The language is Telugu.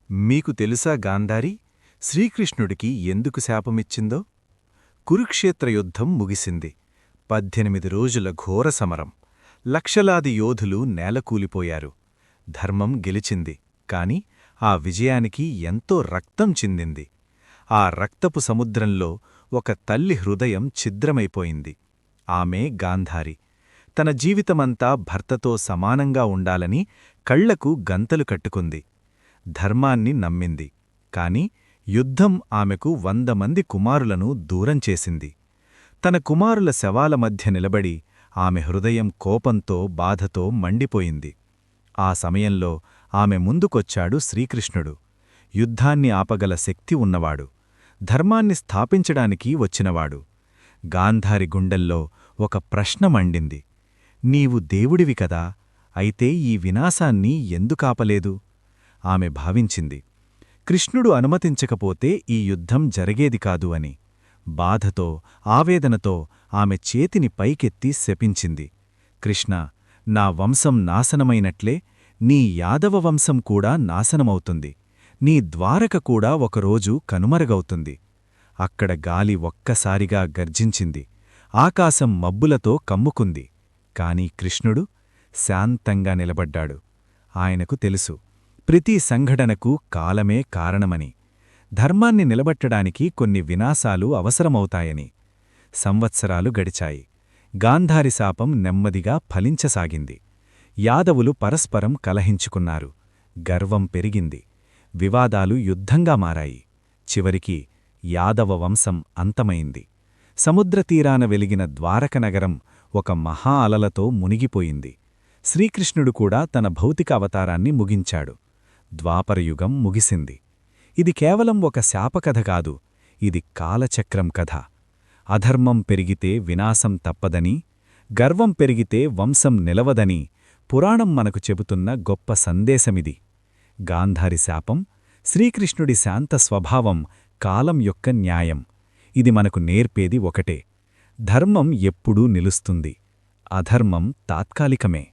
మీకు తెలుసా గాంధారి శ్రీకృష్ణుడికి ఎందుకు శాపమిచ్చిందో? కురుక్షేత్ర యుద్ధం ముగిసింది. 18 రోజుల ఘోర సమరం. లక్షలాది యోధులు నేలకూలిపోయారు. ధర్మం గెలిచింది. కాని ఆ విజయానికి ఎంతో రక్తం చిందింది. ఆ రక్తపు సముద్రంలో ఒక తల్లి హృదయం ఛిద్రమైపోయింది. ఆమె గాంధారి. తన జీవితమంతా భర్తతో సమానంగా ఉండాలని కళ్లకు గంతలు కట్టుకుంది. ధర్మాన్ని నమ్మింది. కాని యుద్ధం ఆమెకు 100 మంది కుమారులను దూరం చేసింది. తన కుమారుల శవాల మధ్య నిలబడి ఆమె హృదయం కోపంతో బాధతో మండిపోయింది. ఆ సమయంలో ఆమె ముందుకొచ్చాడు శ్రీకృష్ణుడు. యుద్ధాన్ని ఆపగల శక్తి ఉన్నవాడు. ధర్మాన్ని స్థాపించడానికి వచ్చినవాడు. గాంధారి గుండెల్లో ఒక ప్రశ్న మండింది. నీవు దేవుడివి కదా, అయితే ఈ వినాశాన్ని ఎందుకాపలేదు? ఆమె భావించింది. కృష్ణుడు అనుమతించకపోతే ఈ యుద్ధం జరిగేది కాదు అని. బాధతో ఆవేదనతో ఆమె చేతిని పైకెత్తి శపించింది. కృష్ణ, నా వంశం నాశనమైనట్లే నీ యాదవ వంశం కూడా నాశనమవుతుంది. నీ ద్వారక కూడా ఒకరోజు కనుమరుగవుతుంది. అక్కడ గాలి ఒక్కసారిగా గర్జించింది. ఆకాశం మబ్బులతో కమ్ముకుంది. కాని కృష్ణుడు శాంతంగా నిలబడ్డాడు. ఆయనకు తెలుసు, ప్రతి సంఘటనకు కాలమే కారణమని. ధర్మాన్ని నిలబట్టడానికి కొన్ని వినాశాలు అవసరమవుతాయని. సంవత్సరాలు గడిచాయి. గాంధారి శాపం నెమ్మదిగా ఫలించసాగింది. యాదవులు పరస్పరం కలహించుకున్నారు. గర్వం పెరిగింది. వివాదాలు యుద్ధంగా మారాయి. చివరికి యాదవ వంశం అంతమైంది. సముద్రతీరాన వెలిగిన ద్వారక నగరం ఒక మహా అలలతో మునిగిపోయింది. శ్రీకృష్ణుడు కూడా తన భౌతిక అవతారాన్ని ముగించాడు. ద్వాపరయుగం ముగిసింది. ఇది కేవలం ఒక శాపకథ కాదు, ఇది కాలచక్రం కథ. అధర్మం పెరిగితే వినాశం తప్పదని, గర్వం పెరిగితే వంశం నిలవదని పురాణం మనకు చెబుతున్న గొప్ప సందేశమిది. గాంధారి శాపం, శ్రీకృష్ణుడి శాంత స్వభావం, కాలం యొక్క న్యాయం. ఇది మనకు నేర్పేది ఒకటే: ధర్మం ఎప్పుడూ నిలుస్తుంది, అధర్మం తాత్కాలికమే.